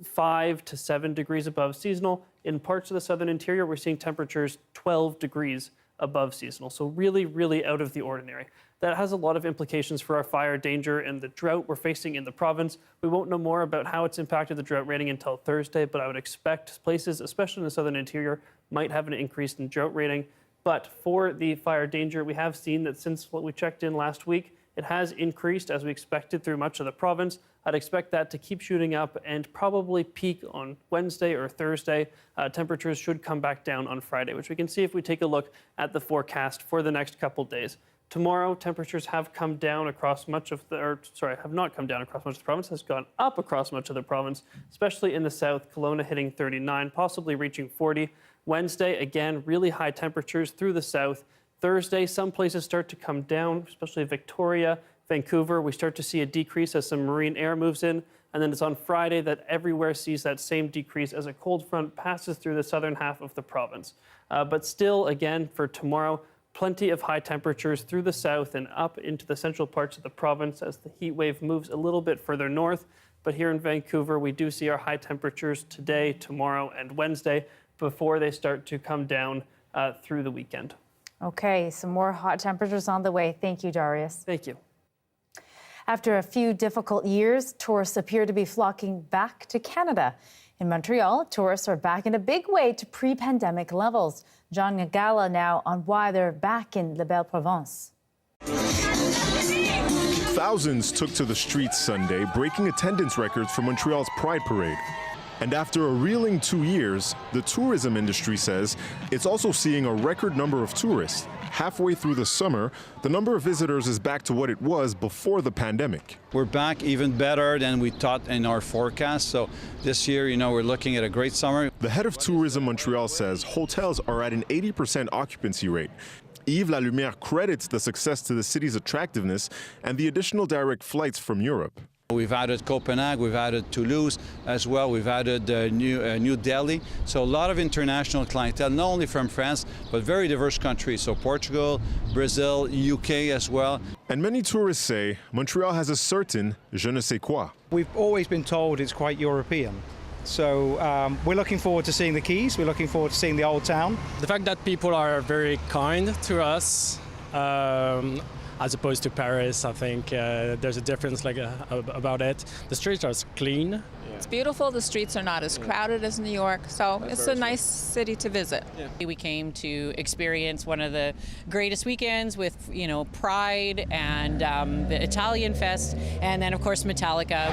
5 to 7 degrees above seasonal. In parts of the southern interior, we're seeing temperatures 12 degrees above seasonal. So really, really out of the ordinary. That has a lot of implications for our fire danger and the drought we're facing in the province. We won't know more about how it's impacted the drought rating until Thursday, but I would expect places, especially in the southern interior, might have an increase in drought rating. But for the fire danger, we have seen that since what we checked in last week, it has increased as we expected through much of the province. I'd expect that to keep shooting up and probably peak on Wednesday or Thursday. Temperatures should come back down on Friday, which we can see if we take a look at the forecast for the next couple days. Tomorrow, temperatures have come down across much of the, have not come down across much of the province, has gone up across much of the province, especially in the south. Kelowna hitting 39, possibly reaching 40. Wednesday, again, really high temperatures through the south. Thursday, some places start to come down, especially Victoria, Vancouver. We start to see a decrease as some marine air moves in. And then it's on Friday that everywhere sees that same decrease as a cold front passes through the southern half of the province. But still, again, for tomorrow, plenty of high temperatures through the south and up into the central parts of the province as the heat wave moves a little bit further north. But here in Vancouver, we do see our high temperatures today, tomorrow, and Wednesday before they start to come down through the weekend. Okay, some more hot temperatures on the way. Thank you, Darius. Thank you. After a few difficult years, tourists appear to be flocking back to Canada. In Montreal, tourists are back in a big way to pre-pandemic levels. John Ngala now on why they're back in La Belle Province. Thousands took to the streets Sunday, breaking attendance records for Montreal's Pride Parade. And after a reeling 2 years, the tourism industry says it's also seeing a record number of tourists halfway through the summer, the number of visitors is back to what it was before the pandemic. We're back even better than we thought in our forecast. So this year, we're looking at a great summer. The head of Tourism Montreal says hotels are at an 80% occupancy rate. Yves Lalumière credits the success to the city's attractiveness and the additional direct flights from Europe. We've added Copenhagen, we've added Toulouse as well, we've added New Delhi. So a lot of international clientele, not only from France, but very diverse countries. So Portugal, Brazil, UK as well. And many tourists say Montreal has a certain je ne sais quoi. We've always been told it's quite European. So we're looking forward to seeing the quays, we're looking forward to seeing the old town. The fact that people are very kind to us, as opposed to Paris, I think there's a difference about it. The streets are clean. Yeah. It's beautiful. The streets are not as crowded as New York, so it's a nice city to visit. Yeah. We came to experience one of the greatest weekends with, Pride and the Italian Fest, and then of course Metallica.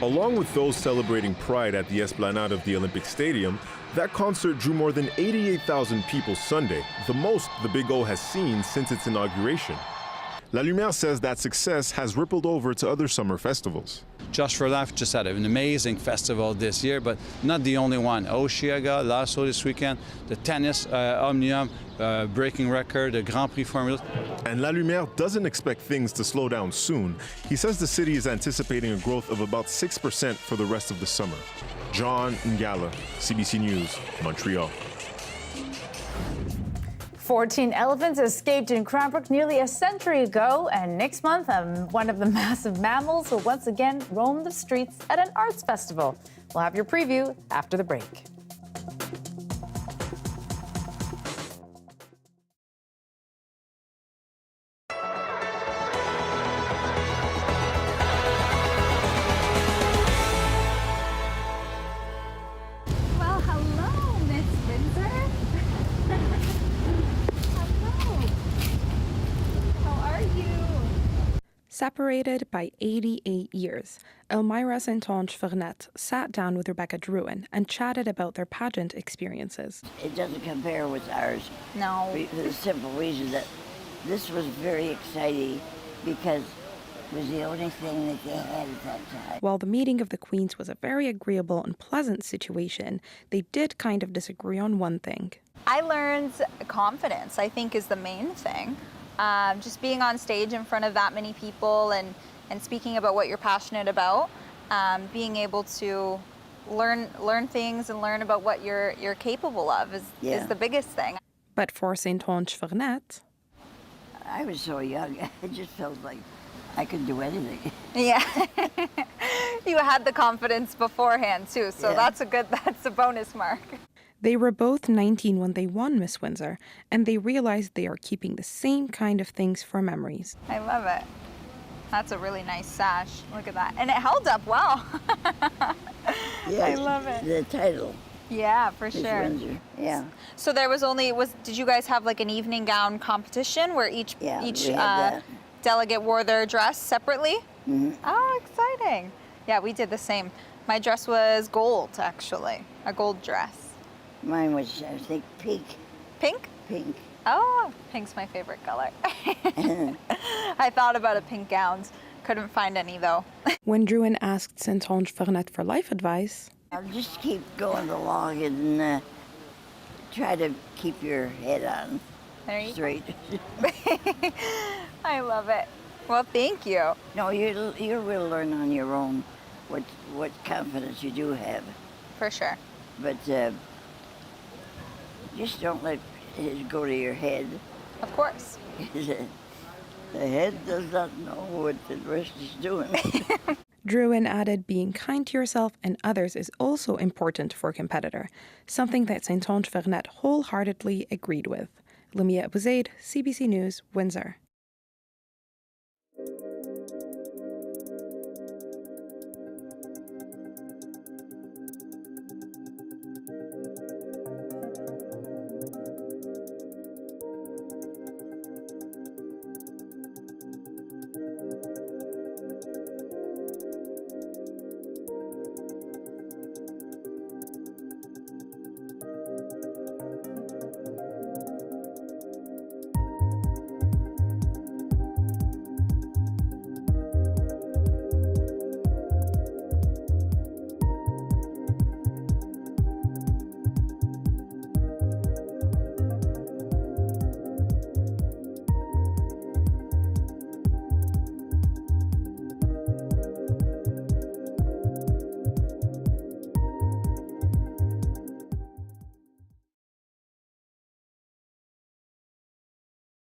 Along with those celebrating Pride at the Esplanade of the Olympic Stadium, that concert drew more than 88,000 people Sunday, the most the Big O has seen since its inauguration. Lalumière says that success has rippled over to other summer festivals. Just for Life just had an amazing festival this year, but not the only one. Oshiaga, Lasso this weekend, the tennis, Omnium, breaking record, the Grand Prix Formula. And Lalumière doesn't expect things to slow down soon. He says the city is anticipating a growth of about 6% for the rest of the summer. John Ngala, CBC News, Montreal. 14 elephants escaped in Cranbrook nearly a century ago, and next month, one of the massive mammals will once again roam the streets at an arts festival. We'll have your preview after the break. Separated by 88 years, Elmira Saint-Onge-Vernet sat down with Rebecca Drouin and chatted about their pageant experiences. It doesn't compare with ours. No. For the simple reason that this was very exciting because it was the only thing that they had at that time. While the meeting of the queens was a very agreeable and pleasant situation, they did kind of disagree on one thing. I learned confidence, I think, is the main thing. Just being on stage in front of that many people and speaking about what you're passionate about, being able to learn things and learn about what you're capable of is the biggest thing. But for Saint-Onge-Vernet, I was so young, it just felt like I could do anything. Yeah, you had the confidence beforehand too, so that's a bonus mark. They were both 19 when they won Miss Windsor, and they realized they are keeping the same kind of things for memories. I love it. That's a really nice sash. Look at that. And it held up well. Yeah, I love it. The title. Yeah, for Miss sure. Windsor. Yeah. So there did you guys have like an evening gown competition where each delegate wore their dress separately? Mm-hmm. Oh, exciting. Yeah, we did the same. My dress was gold, actually, a gold dress. Mine was, I think, pink. Pink? Pink. Oh, pink's my favorite color. I thought about a pink gown. Couldn't find any, though. When Drouin asked Saint-Onge-Vernet for life advice, I'll just keep going along and try to keep your head on straight. I love it. Well, thank you. No, you will learn on your own what confidence you do have. For sure. But just don't let it go to your head. Of course. The head does not know what the rest is doing. Drouin added being kind to yourself and others is also important for a competitor, something that Saint-Onge-Vernet wholeheartedly agreed with. Lumia Abuzaid, CBC News, Windsor.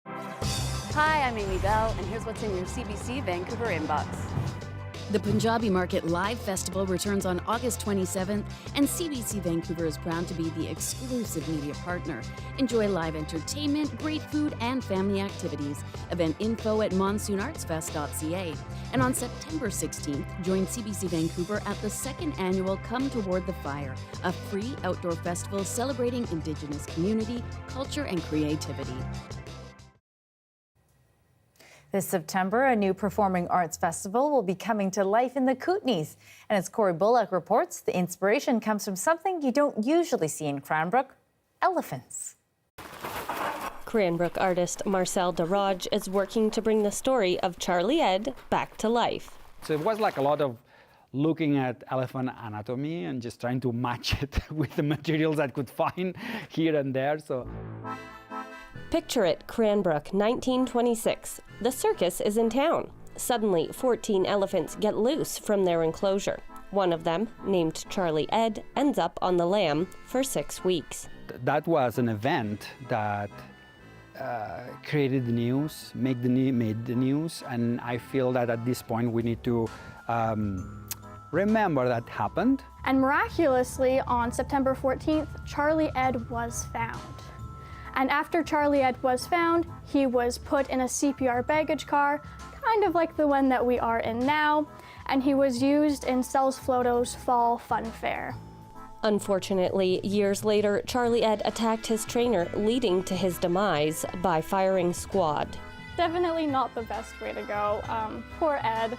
Hi, I'm Amy Bell, and here's what's in your CBC Vancouver inbox. The Punjabi Market Live Festival returns on August 27th, and CBC Vancouver is proud to be the exclusive media partner. Enjoy live entertainment, great food, and family activities. Event info at monsoonartsfest.ca. And on September 16th, join CBC Vancouver at the second annual Come Toward the Fire, a free outdoor festival celebrating Indigenous community, culture, and creativity. This September, a new performing arts festival will be coming to life in the Kootenays. And as Corey Bullock reports, the inspiration comes from something you don't usually see in Cranbrook: elephants. Cranbrook artist Marcel Daraj is working to bring the story of Charlie Ed back to life. So it was like a lot of looking at elephant anatomy and just trying to match it with the materials I could find here and there. So. Picture it, Cranbrook, 1926. The circus is in town. Suddenly, 14 elephants get loose from their enclosure. One of them, named Charlie Ed, ends up on the lam for 6 weeks. That was an event that created the news, made the news, and I feel that at this point we need to remember that happened. And miraculously, on September 14th, Charlie Ed was found. And after Charlie Ed was found, he was put in a CPR baggage car, kind of like the one that we are in now, and he was used in Stell's Floto's Fall Fun Fair. Unfortunately, years later, Charlie Ed attacked his trainer, leading to his demise by firing squad. Definitely not the best way to go. Poor Ed.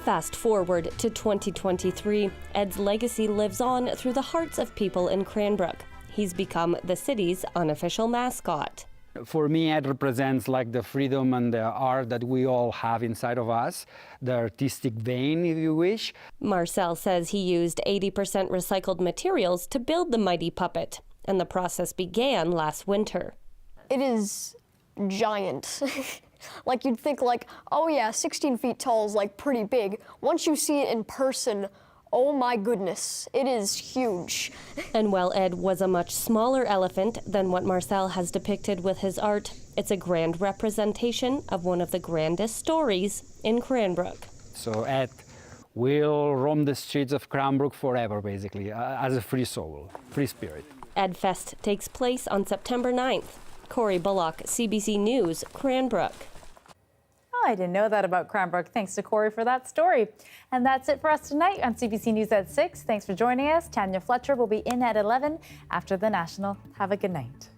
Fast forward to 2023, Ed's legacy lives on through the hearts of people in Cranbrook. He's become the city's unofficial mascot. For me, Ed represents like the freedom and the art that we all have inside of us, the artistic vein, if you wish. Marcel says he used 80% recycled materials to build the mighty puppet, and the process began last winter. It is giant. Like you'd think like, oh yeah, 16 feet tall is like pretty big. Once you see it in person, oh my goodness, it is huge. And while Ed was a much smaller elephant than what Marcel has depicted with his art, it's a grand representation of one of the grandest stories in Cranbrook. So Ed will roam the streets of Cranbrook forever, basically, as a free soul, free spirit. Ed Fest takes place on September 9th. Corey Bullock, CBC News, Cranbrook. Oh, I didn't know that about Cranbrook. Thanks to Corey for that story. And that's it for us tonight on CBC News at 6. Thanks for joining us. Tanya Fletcher will be in at 11 after the National. Have a good night.